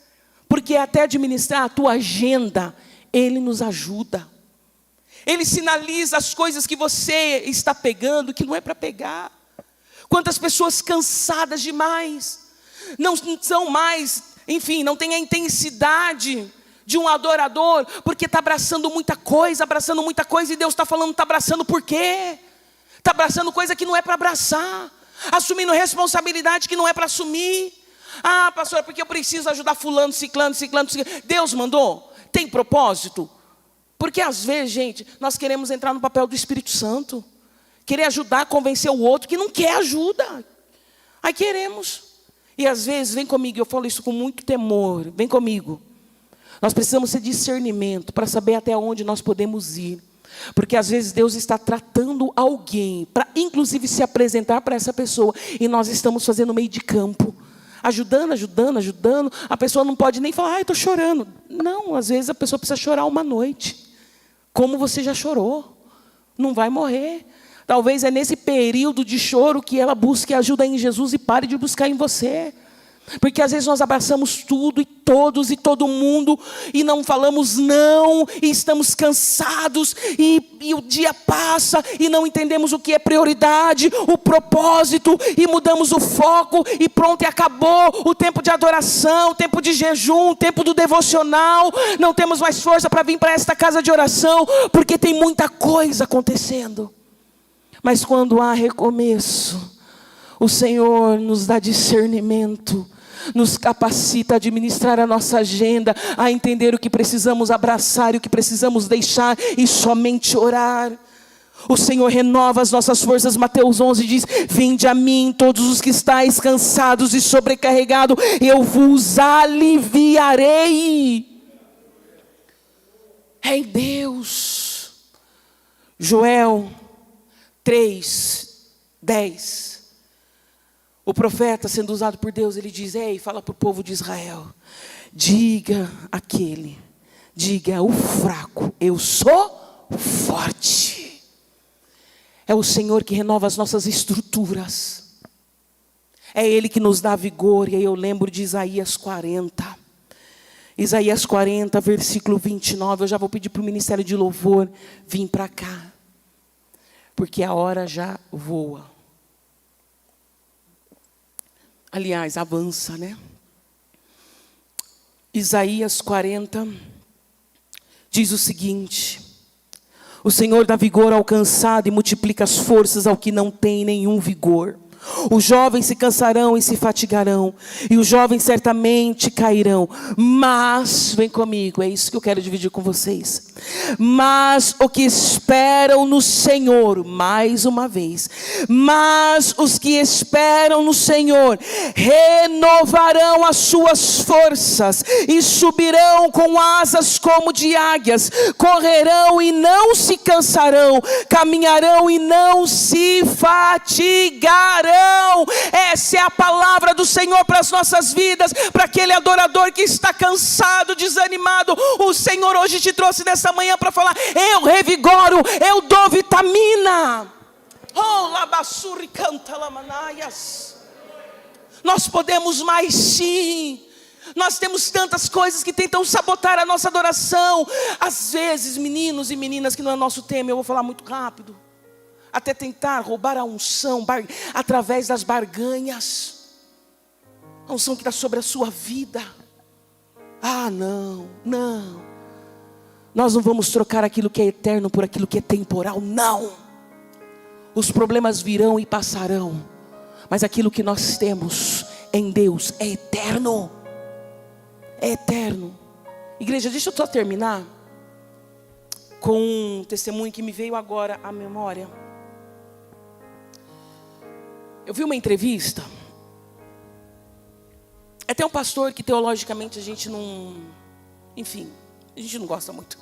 Porque até administrar a tua agenda, Ele nos ajuda. Ele sinaliza as coisas que você está pegando, que não é para pegar. Quantas pessoas cansadas demais, não são mais, enfim, não tem a intensidade de um adorador, porque está abraçando muita coisa, e Deus está falando, está abraçando por quê? Está abraçando coisa que não é para abraçar, assumindo responsabilidade que não é para assumir. Ah, pastor, porque eu preciso ajudar fulano, ciclano. Deus mandou? Tem propósito? Porque às vezes, gente, nós queremos entrar no papel do Espírito Santo, querer ajudar, convencer o outro que não quer ajuda. Aí queremos. E às vezes, vem comigo, eu falo isso com muito temor, vem comigo. Nós precisamos ter discernimento para saber até onde nós podemos ir. Porque às vezes Deus está tratando alguém, para inclusive se apresentar para essa pessoa, e nós estamos fazendo meio de campo. Ajudando, a pessoa não pode nem falar, estou chorando. Não, às vezes a pessoa precisa chorar uma noite. Como você já chorou, não vai morrer. Talvez é nesse período de choro que ela busque ajuda em Jesus e pare de buscar em você. Porque às vezes nós abraçamos tudo e todos e todo mundo e não falamos não, e estamos cansados e o dia passa e não entendemos o que é prioridade, o propósito, e mudamos o foco e pronto, e acabou o tempo de adoração, o tempo de jejum, o tempo do devocional. Não temos mais força para vir para esta casa de oração, porque tem muita coisa acontecendo. Mas quando há recomeço, o Senhor nos dá discernimento, nos capacita a administrar a nossa agenda, a entender o que precisamos abraçar e o que precisamos deixar, e somente orar. O Senhor renova as nossas forças. Mateus 11 diz: vinde a mim todos os que estáis cansados e sobrecarregados, eu vos aliviarei. É em Deus. Joel 3:10. O profeta, sendo usado por Deus, ele diz: ei, fala para o povo de Israel, diga ao fraco, eu sou forte. É o Senhor que renova as nossas estruturas, é Ele que nos dá vigor. E aí eu lembro de Isaías 40, versículo 29, eu já vou pedir para o ministério de louvor vir para cá, porque a hora já voa. Aliás, avança, né? Isaías 40 diz o seguinte: o Senhor dá vigor ao cansado e multiplica as forças ao que não tem nenhum vigor. Os jovens se cansarão e se fatigarão, e os jovens certamente cairão. Mas, vem comigo, é isso que eu quero dividir com vocês. Mas o que esperam no Senhor, mais uma vez, mas os que esperam no Senhor renovarão as suas forças e subirão com asas como de águias, correrão e não se cansarão, caminharão e não se fatigarão. Essa é a palavra do Senhor para as nossas vidas, para aquele adorador que está cansado, desanimado. O Senhor hoje te trouxe nessa manhã para falar: eu revigoro, eu dou vitamina. Oh, labassuri canta lamanaias. Nós podemos mais, sim. Nós temos tantas coisas que tentam sabotar a nossa adoração. Às vezes, meninos e meninas, que não é nosso tema, eu vou falar muito rápido, até tentar roubar a unção através das barganhas. A unção que está sobre a sua vida. Ah, não. Nós não vamos trocar aquilo que é eterno por aquilo que é temporal, não. Os problemas virão e passarão, mas aquilo que nós temos em Deus é eterno. É eterno. Igreja, deixa eu só terminar com um testemunho que me veio agora à memória. Eu vi uma entrevista. É até um pastor que teologicamente a gente não... Enfim, a gente não gosta muito.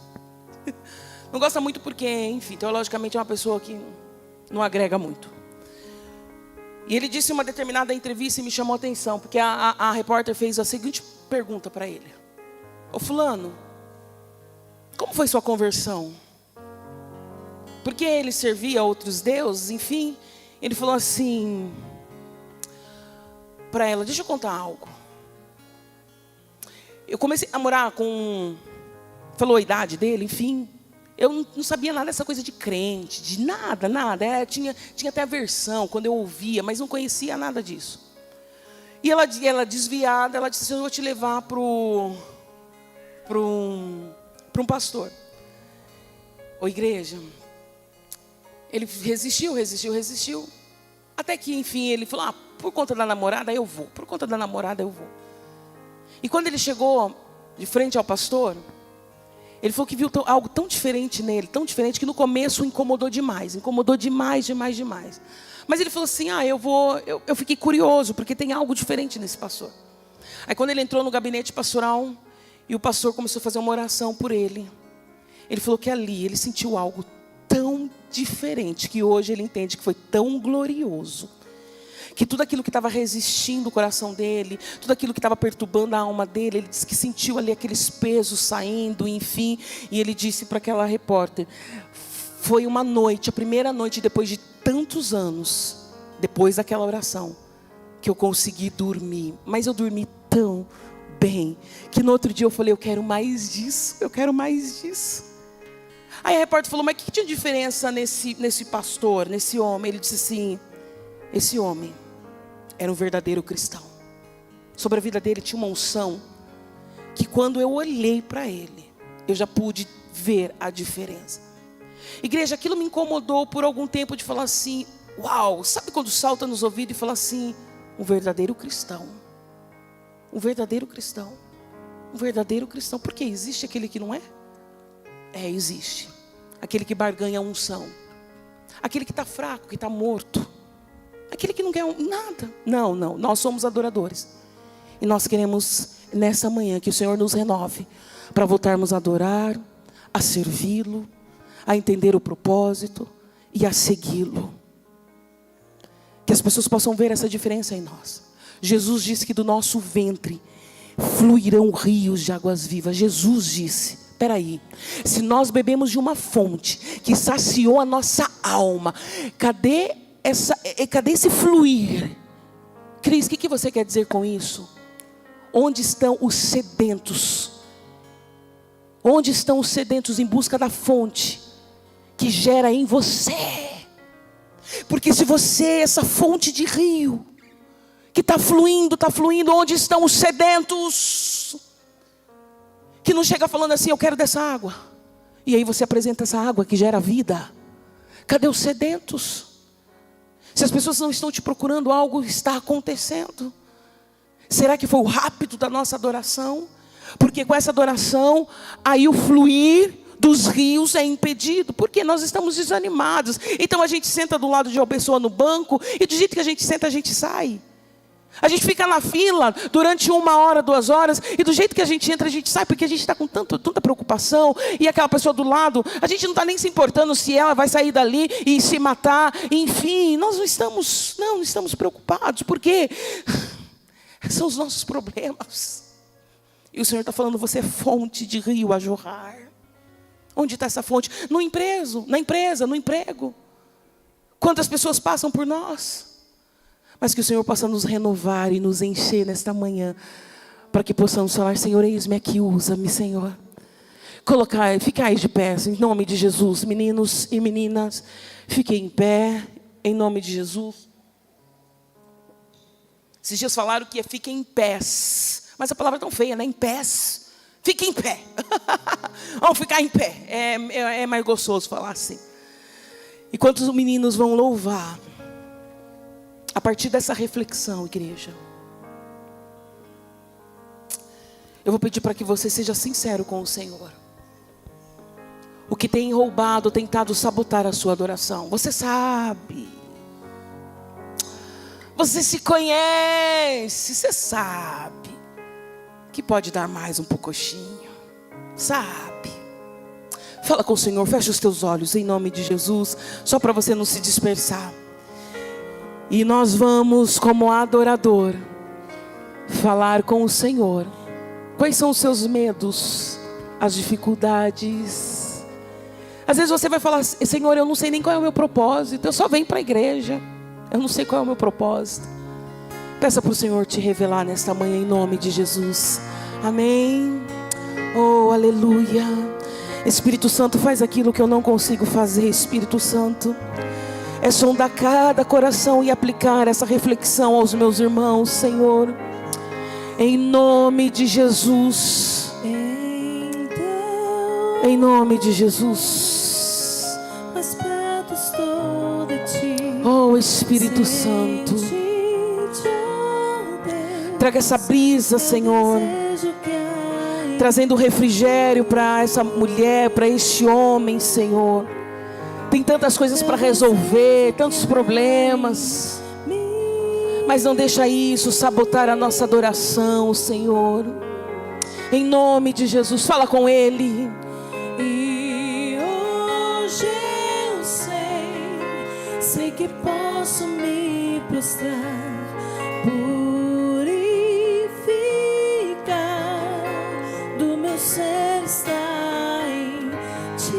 Não gosta muito porque, enfim, teologicamente é uma pessoa que não agrega muito. E ele disse uma determinada entrevista e me chamou a atenção, porque a repórter fez a seguinte pergunta para ele: ô fulano, como foi sua conversão? Porque ele servia a outros deuses, enfim... Ele falou assim: para ela, deixa eu contar algo. Eu comecei a namorar com... Falou a idade dele, enfim. Eu não sabia nada dessa coisa de crente, de nada. Tinha até aversão quando eu ouvia, mas não conhecia nada disso. E ela desviada, ela disse assim, eu vou te levar para um pastor. Ô igreja, ele resistiu. Até que, enfim, ele falou, por conta da namorada eu vou. E quando ele chegou de frente ao pastor, ele falou que viu algo tão diferente nele, tão diferente, que no começo incomodou demais. Mas ele falou assim, eu fiquei curioso, porque tem algo diferente nesse pastor. Aí quando ele entrou no gabinete pastoral, e o pastor começou a fazer uma oração por ele, ele falou que ali ele sentiu algo tão diferente, que hoje ele entende que foi tão glorioso, que tudo aquilo que estava resistindo o coração dele, tudo aquilo que estava perturbando a alma dele, ele disse que sentiu ali aqueles pesos saindo, enfim. E ele disse para aquela repórter, foi uma noite, a primeira noite depois de tantos anos, depois daquela oração, que eu consegui dormir. Mas eu dormi tão bem, que no outro dia eu falei, eu quero mais disso. Aí a repórter falou, mas o que tinha diferença nesse pastor, nesse homem? Ele disse assim, esse homem era um verdadeiro cristão. Sobre a vida dele tinha uma unção, que quando eu olhei para ele, eu já pude ver a diferença. Igreja, aquilo me incomodou por algum tempo, de falar assim, uau, sabe quando salta nos ouvidos e fala assim, um verdadeiro cristão. Porque existe aquele que não é? Existe. Aquele que barganha a unção. Aquele que está fraco, que está morto. Aquele que não quer nada. Não, nós somos adoradores. E nós queremos, nessa manhã, que o Senhor nos renove, para voltarmos a adorar, a servi-lo, a entender o propósito e a segui-lo. Que as pessoas possam ver essa diferença em nós. Jesus disse que do nosso ventre fluirão rios de águas vivas. Jesus disse, peraí, se nós bebemos de uma fonte que saciou a nossa alma, cadê esse fluir? Cris, o que você quer dizer com isso? Onde estão os sedentos? Onde estão os sedentos em busca da fonte que gera em você? Porque se você é essa fonte de rio que está fluindo, onde estão os sedentos? Que não chega falando assim, eu quero dessa água. E aí você apresenta essa água que gera vida. Cadê os sedentos? Se as pessoas não estão te procurando, algo está acontecendo. Será que foi o rápido da nossa adoração? Porque com essa adoração, aí o fluir dos rios é impedido, porque nós estamos desanimados. Então a gente senta do lado de uma pessoa no banco, e do jeito que a gente senta, a gente sai. A gente fica na fila durante 1 hora, 2 horas, e do jeito que a gente entra, a gente sai, porque a gente está com tanta preocupação. E aquela pessoa do lado, a gente não está nem se importando se ela vai sair dali e se matar. Enfim, nós não estamos preocupados, porque são os nossos problemas. E o Senhor está falando, você é fonte de rio a jorrar. Onde está essa fonte? Na empresa, no emprego. Quantas pessoas passam por nós? Mas que o Senhor possa nos renovar e nos encher nesta manhã, para que possamos falar, Senhor, eis-me aqui, usa-me, Senhor. Ficai de pé, em nome de Jesus. Meninos e meninas, fiquem em pé, em nome de Jesus. Esses dias falaram que fiquem em pés, mas a palavra é tão feia, né? Em pés. Fique em pé. Vamos ficar em pé. É mais gostoso falar assim. Enquanto os meninos vão louvar, a partir dessa reflexão, igreja, eu vou pedir para que você seja sincero com o Senhor. O que tem roubado, tentado sabotar a sua adoração, você sabe. Você se conhece, você sabe que pode dar mais um pouquinho, sabe? Fala com o Senhor, fecha os teus olhos em nome de Jesus, só para você não se dispersar. E nós vamos, como adorador, falar com o Senhor. Quais são os seus medos, as dificuldades? Às vezes você vai falar, Senhor, eu não sei nem qual é o meu propósito, eu só venho para a igreja, eu não sei qual é o meu propósito. Peça para o Senhor te revelar nesta manhã em nome de Jesus. Amém. Oh, aleluia. Espírito Santo, faz aquilo que eu não consigo fazer. Espírito Santo, é sondar cada coração e aplicar essa reflexão aos meus irmãos, Senhor, em nome de Jesus. Em nome de Jesus. Oh, Espírito Santo, traga essa brisa, Senhor, trazendo refrigério para essa mulher, para este homem, Senhor. Tem tantas coisas para resolver, tantos problemas, mas não deixa isso sabotar a nossa adoração, Senhor. Em nome de Jesus, fala com Ele. E hoje eu sei que posso me prostrar, purificar do meu ser está em Ti.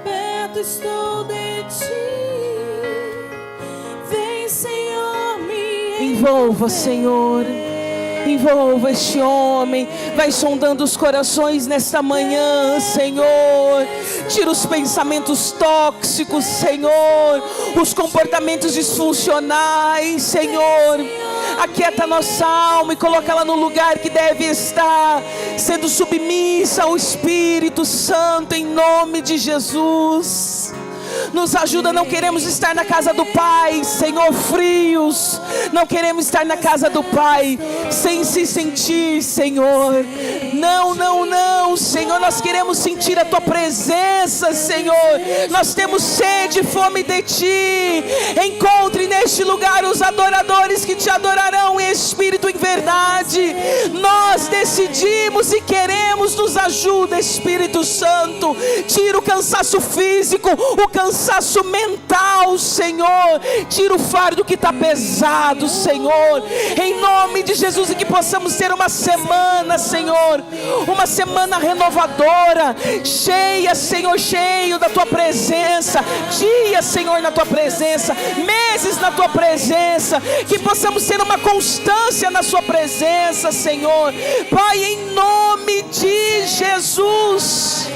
Perto estou de Ti. Vem, Senhor, me Envolva, Senhor. Envolva este homem. Vai sondando os corações nesta manhã, Senhor. Tira os pensamentos tóxicos, Senhor. Os comportamentos disfuncionais, Senhor. Aquieta nossa alma e coloca ela no lugar que deve estar, sendo submissa ao Espírito Santo, em nome de Jesus. Nos ajuda, não queremos estar na casa do Pai, Senhor, frios. Não queremos estar na casa do Pai sem se sentir, Senhor. Não, não, não, Senhor, nós queremos sentir a Tua presença, Senhor. Nós temos sede e fome de Ti. Encontre neste lugar os adoradores que Te adorarão em espírito e em verdade. Nós decidimos e queremos, nos ajuda, Espírito Santo. Tira o cansaço físico, o cansaço mental, Senhor. Tira o fardo que está pesado, Senhor, em nome de Jesus. E que possamos ter uma semana, Senhor, uma semana renovadora, cheia, Senhor, cheio da Tua presença. Dias, Senhor, na Tua presença, meses na Tua presença. Que possamos ter uma constância na Sua presença, Senhor. Pai, em nome de Jesus.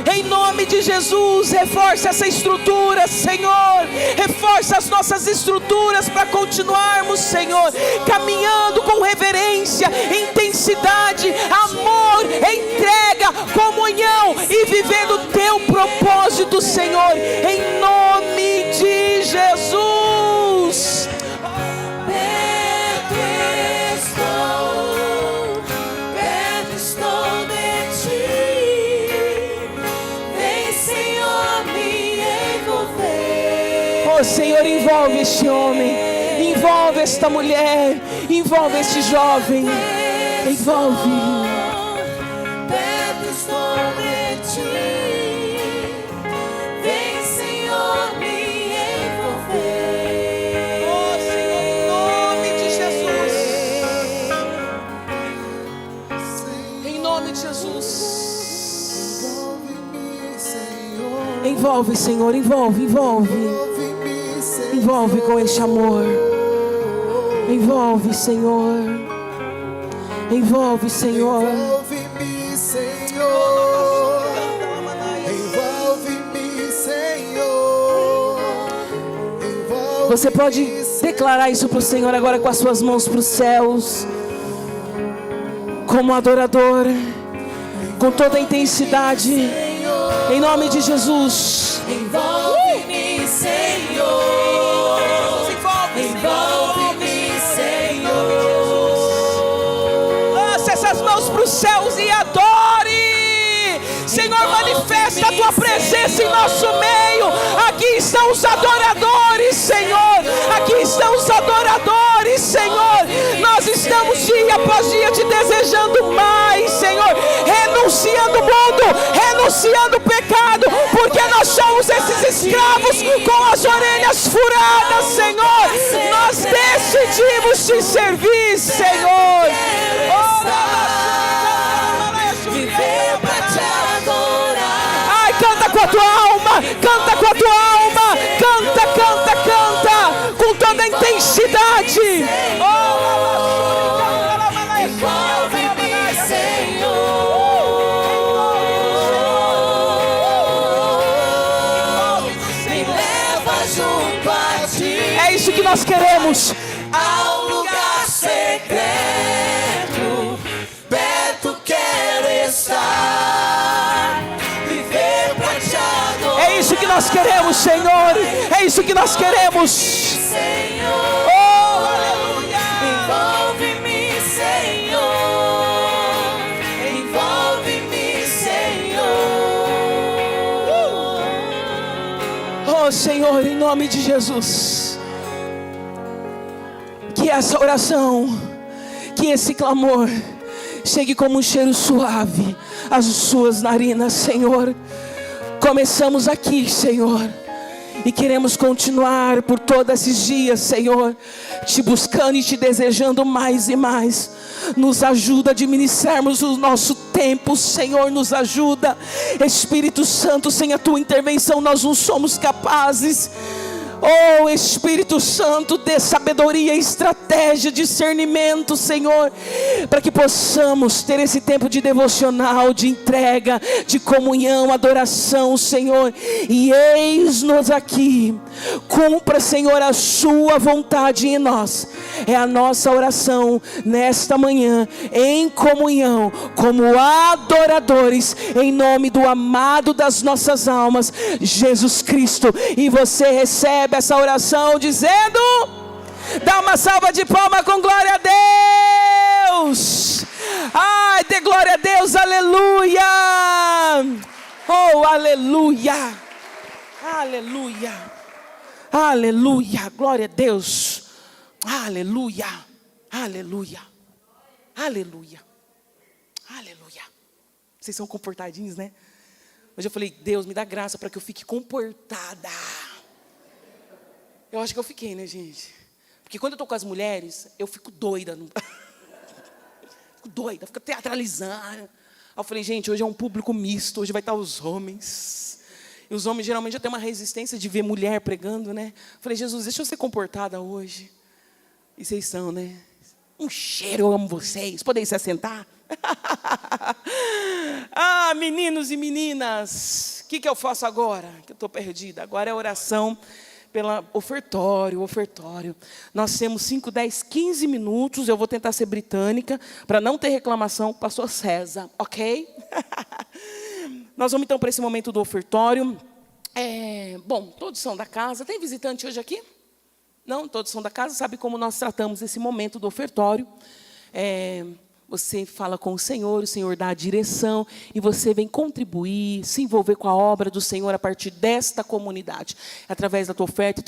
Em nome de Jesus, reforça essa estrutura, Senhor. Reforça as nossas estruturas para continuarmos, Senhor, caminhando com reverência, intensidade, amor, entrega, comunhão e vivendo o Teu propósito, Senhor. Em nome de Jesus. perto estou de Ti. Vem, Senhor, me envolver. Oh, Senhor, envolve este homem, envolve esta mulher, envolve este jovem, envolve. Perto estou de Ti. Vem, Senhor, me envolver. Oh, Senhor, em nome de Jesus. Em nome de Jesus. Envolve, Senhor, envolve, envolve. Envolve com este amor. Envolve, Senhor. Envolve, Senhor. Envolve-me, Senhor. Envolve-me, Senhor. Envolve-me, Você pode declarar isso para o Senhor agora com as suas mãos para os céus, como adorador, com toda a intensidade, em nome de Jesus. Envolve-me, Senhor. Envolve-me, Senhor. Lance essas mãos para os céus e adore. Senhor, manifesta a Tua presença em nosso meio. Aqui estão os adoradores, Senhor. Aqui estão os adoradores, Senhor. Nós estamos dia após dia Te desejando mais, Senhor. Renunciando o mundo, renunciando o pecado, porque nós somos esses escravos com as orelhas furadas, Senhor. Nós decidimos Te servir, Senhor. Viver pra Te adorar. ti. É isso que nós queremos. Ao lugar secreto, perto quero estar, viver pra te adorar. É isso que nós queremos, Senhor. É isso que nós queremos. Senhor, Oh, aleluia. envolve-me, Senhor, envolve-me, Senhor. Oh, Senhor, em nome de Jesus, que essa oração, que esse clamor chegue como um cheiro suave às suas narinas, Senhor. Começamos aqui, Senhor, e queremos continuar por todos esses dias, Senhor, te buscando e te desejando mais e mais. Nos ajuda a administrarmos o nosso tempo, Senhor, nos ajuda. Espírito Santo, sem a tua intervenção nós não somos capazes. Oh, Espírito Santo, dê sabedoria, estratégia, discernimento, Senhor, para que possamos ter esse tempo de devocional, de entrega, de comunhão, adoração, Senhor. E eis-nos aqui. Cumpra, Senhor, a sua vontade em nós. É a nossa oração nesta manhã, em comunhão, como adoradores, em nome do amado das nossas almas, Jesus Cristo. E você recebe essa oração dizendo: dá uma salva de palmas com glória a Deus. Ai, dê glória a Deus, aleluia. Oh, aleluia. Aleluia. Aleluia, glória a Deus. Aleluia. Aleluia. Aleluia. Aleluia. Vocês são comportadinhos, né? Hoje eu falei: Deus, me dá graça para que eu fique comportada. Eu acho que eu fiquei, né, gente? Porque quando eu tô com as mulheres, eu fico doida. Fico doida, fico teatralizando. Aí eu falei: gente, hoje é um público misto, hoje vai estar os homens. E os homens geralmente já têm uma resistência de ver mulher pregando, né? Eu falei: Jesus, deixa eu ser comportada hoje. E vocês são, né? Um cheiro, eu amo vocês. Podem se assentar? Ah, meninos e meninas, o que eu faço agora? Que eu estou perdida. Agora é oração pelo ofertório. Nós temos 5, 10, 15 minutos. Eu vou tentar ser britânica, para não ter reclamação com o pastor César, ok? Nós vamos então para esse momento do ofertório. Bom, todos são da casa. Tem visitante hoje aqui? Não, todos são da casa. Sabe como nós tratamos esse momento do ofertório? Você fala com o Senhor dá a direção, e você vem contribuir, se envolver com a obra do Senhor a partir desta comunidade, através da tua oferta.